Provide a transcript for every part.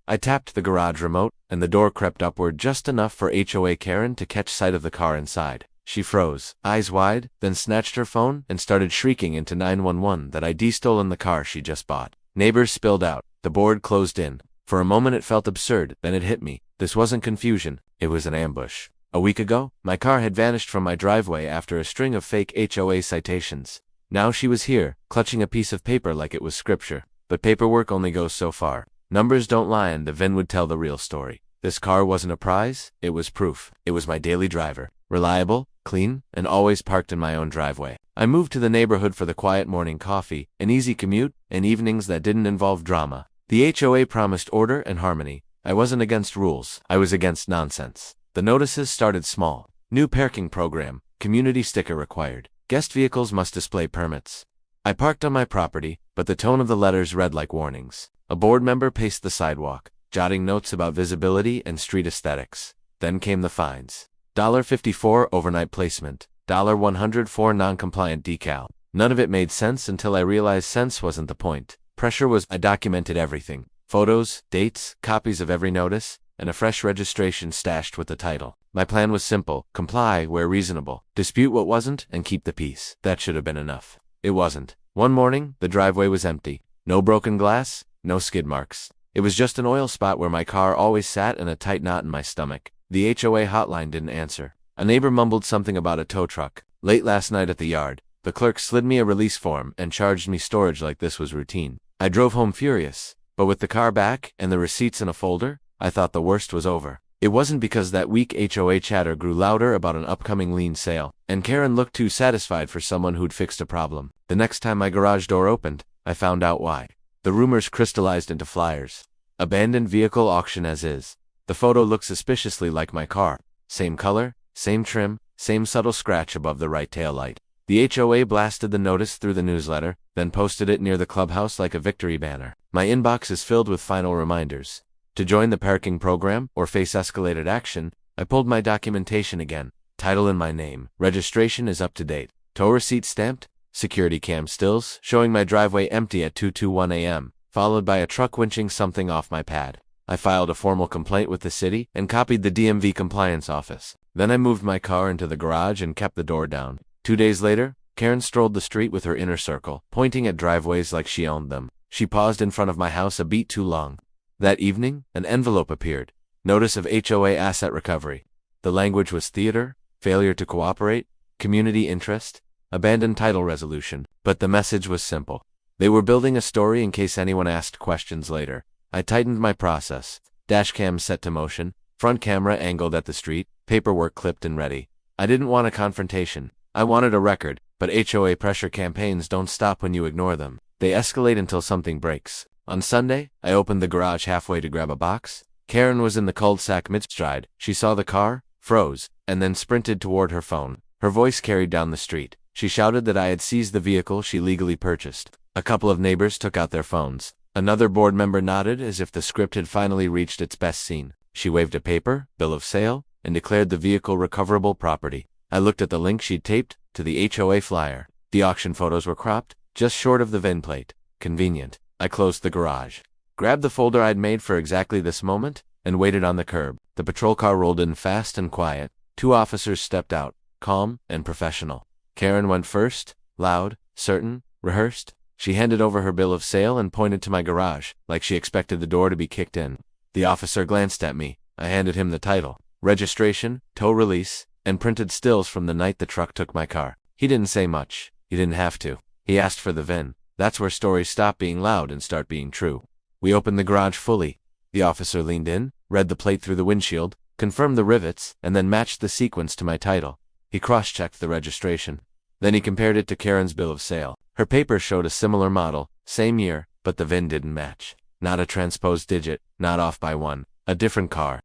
I tapped the garage remote, and the door crept upward just enough for HOA Karen to catch sight of the car inside. She froze, eyes wide, then snatched her phone and started shrieking into 911 that I'd stolen the car she just bought. Neighbors spilled out. The board closed in. For a moment it felt absurd, then it hit me. This wasn't confusion, it was an ambush. A week ago, my car had vanished from my driveway after a string of fake HOA citations. Now she was here, clutching a piece of paper like it was scripture. But paperwork only goes so far. Numbers don't lie, and the VIN would tell the real story. This car wasn't a prize, it was proof. It was my daily driver. Reliable, clean, and always parked in my own driveway. I moved to the neighborhood for the quiet morning coffee, an easy commute, and evenings that didn't involve drama. The HOA promised order and harmony. I wasn't against rules, I was against nonsense. The notices started small. New parking program, community sticker required. Guest vehicles must display permits. I parked on my property, but the tone of the letters read like warnings. A board member paced the sidewalk, jotting notes about visibility and street aesthetics. Then came the fines. $54 overnight placement, $100 for non-compliant decal. None of it made sense until I realized sense wasn't the point. Pressure was. I documented everything. Photos, dates, copies of every notice, and a fresh registration stashed with the title. My plan was simple: comply where reasonable, dispute what wasn't, and keep the peace. That should have been enough. It wasn't. One morning, the driveway was empty. No broken glass, no skid marks. It was just an oil spot where my car always sat and a tight knot in my stomach. The HOA hotline didn't answer. A neighbor mumbled something about a tow truck. Late last night at the yard, the clerk slid me a release form and charged me storage like this was routine. I drove home furious, but with the car back and the receipts in a folder, I thought the worst was over. It wasn't because that weak HOA chatter grew louder about an upcoming lien sale, and Karen looked too satisfied for someone who'd fixed a problem. The next time my garage door opened, I found out why. The rumors crystallized into flyers. Abandoned vehicle auction as is. The photo looked suspiciously like my car. Same color, same trim, same subtle scratch above the right taillight. The HOA blasted the notice through the newsletter, then posted it near the clubhouse like a victory banner. My inbox is filled with final reminders. To join the parking program or face escalated action, I pulled my documentation again. Title in my name. Registration is up to date. Tow receipt stamped. Security cam stills showing my driveway empty at 2:21 a.m., followed by a truck winching something off my pad. I filed a formal complaint with the city and copied the DMV compliance office. Then I moved my car into the garage and kept the door down. 2 days later, Karen strolled the street with her inner circle, pointing at driveways like she owned them. She paused in front of my house a beat too long. That evening, an envelope appeared. Notice of HOA asset recovery. The language was theater, failure to cooperate, community interest, abandoned title resolution. But the message was simple. They were building a story in case anyone asked questions later. I tightened my process. Dashcam set to motion, front camera angled at the street, paperwork clipped and ready. I didn't want a confrontation. I wanted a record, but HOA pressure campaigns don't stop when you ignore them. They escalate until something breaks. On Sunday, I opened the garage halfway to grab a box. Karen was in the cul-de-sac mid-stride. She saw the car, froze, and then sprinted toward her phone. Her voice carried down the street. She shouted that I had seized the vehicle she legally purchased. A couple of neighbors took out their phones. Another board member nodded as if the script had finally reached its best scene. She waved a paper, bill of sale, and declared the vehicle recoverable property. I looked at the link she'd taped to the HOA flyer. The auction photos were cropped, just short of the VIN plate. Convenient. I closed the garage, grabbed the folder I'd made for exactly this moment, and waited on the curb. The patrol car rolled in fast and quiet. 2 officers stepped out, calm and professional. Karen went first, loud, certain, rehearsed. She handed over her bill of sale and pointed to my garage, like she expected the door to be kicked in. The officer glanced at me. I handed him the title, registration, tow release, and printed stills from the night the truck took my car. He didn't say much. He didn't have to. He asked for the VIN. That's where stories stop being loud and start being true. We opened the garage fully. The officer leaned in, read the plate through the windshield, confirmed the rivets, and then matched the sequence to my title. He cross-checked the registration. Then he compared it to Karen's bill of sale. Her paper showed a similar model, same year, but the VIN didn't match. Not a transposed digit, not off by one. A different car.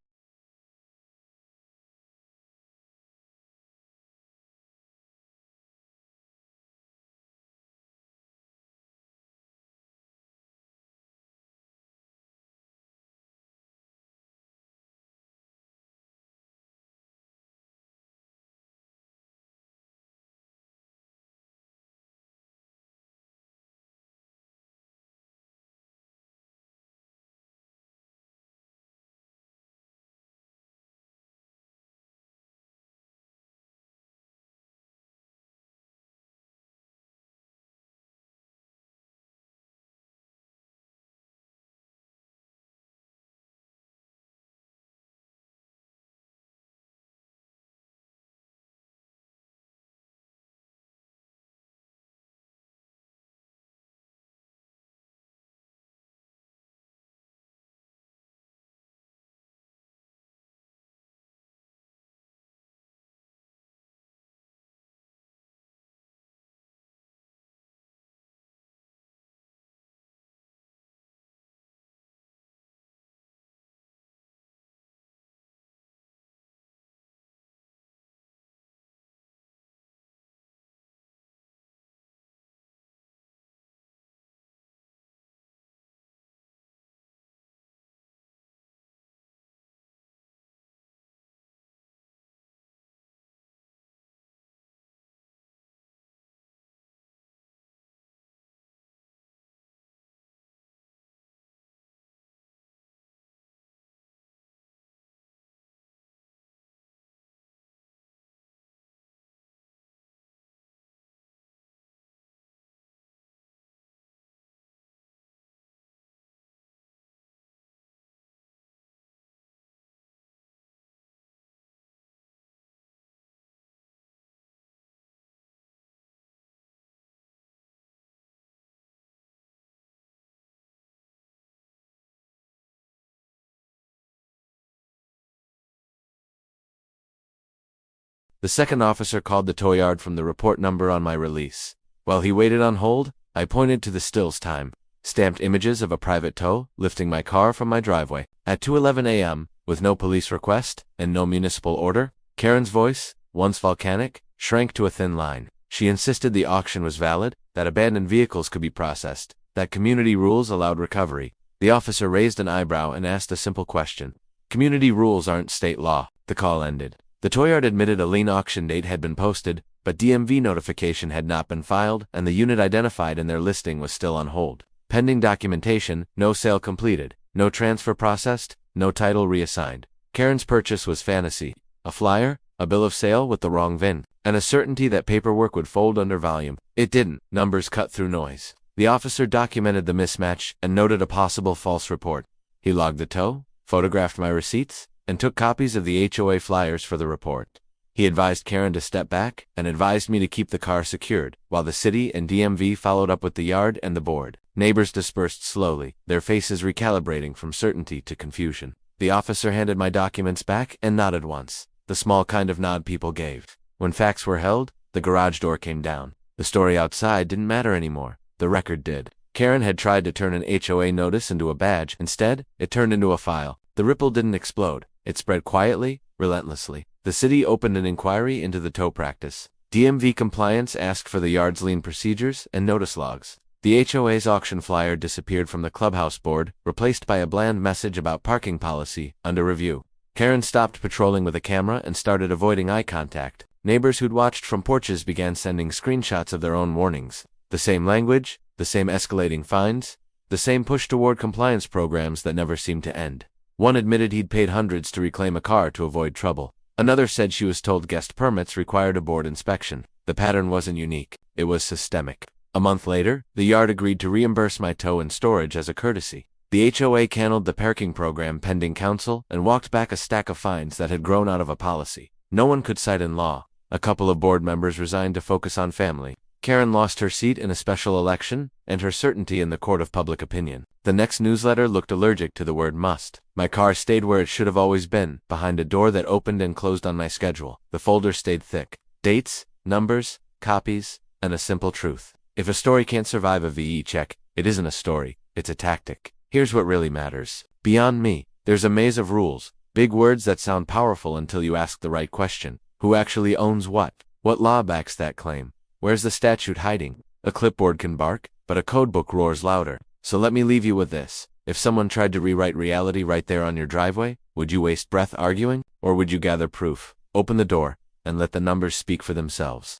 The second officer called the tow yard from the report number on my release. While he waited on hold, I pointed to the stills time, stamped images of a private tow lifting my car from my driveway. At 2:11 a.m., with no police request and no municipal order, Karen's voice, once volcanic, shrank to a thin line. She insisted the auction was valid, that abandoned vehicles could be processed, that community rules allowed recovery. The officer raised an eyebrow and asked a simple question. Community rules aren't state law. The call ended. The tow yard admitted a lien auction date had been posted, but DMV notification had not been filed and the unit identified in their listing was still on hold. Pending documentation, no sale completed, no transfer processed, no title reassigned. Karen's purchase was fantasy. A flyer, a bill of sale with the wrong VIN, and a certainty that paperwork would fold under volume. It didn't. Numbers cut through noise. The officer documented the mismatch and noted a possible false report. He logged the tow, photographed my receipts, and took copies of the HOA flyers for the report. He advised Karen to step back and advised me to keep the car secured, while the city and DMV followed up with the yard and the board. Neighbors dispersed slowly, their faces recalibrating from certainty to confusion. The officer handed my documents back and nodded once, the small kind of nod people gave. When facts were held, the garage door came down. The story outside didn't matter anymore. The record did. Karen had tried to turn an HOA notice into a badge. Instead, it turned into a file. The ripple didn't explode. It spread quietly, relentlessly. The city opened an inquiry into the tow practice. DMV compliance asked for the yard's lien procedures and notice logs. The HOA's auction flyer disappeared from the clubhouse board, replaced by a bland message about parking policy, under review. Karen stopped patrolling with a camera and started avoiding eye contact. Neighbors who'd watched from porches began sending screenshots of their own warnings. The same language, the same escalating fines, the same push toward compliance programs that never seemed to end. One admitted he'd paid hundreds to reclaim a car to avoid trouble. Another said she was told guest permits required a board inspection. The pattern wasn't unique. It was systemic. A month later, the yard agreed to reimburse my tow and storage as a courtesy. The HOA canceled the parking program pending counsel and walked back a stack of fines that had grown out of a policy. No one could cite in law. A couple of board members resigned to focus on family. Karen lost her seat in a special election and her certainty in the court of public opinion. The next newsletter looked allergic to the word must. My car stayed where it should have always been, behind a door that opened and closed on my schedule. The folder stayed thick. Dates, numbers, copies, and a simple truth. If a story can't survive a VE check, it isn't a story, it's a tactic. Here's what really matters. Beyond me, there's a maze of rules, big words that sound powerful until you ask the right question. Who actually owns what? What law backs that claim? Where's the statute hiding? A clipboard can bark, but a codebook roars louder. So let me leave you with this. If someone tried to rewrite reality right there on your driveway, would you waste breath arguing? Or would you gather proof, open the door, and let the numbers speak for themselves?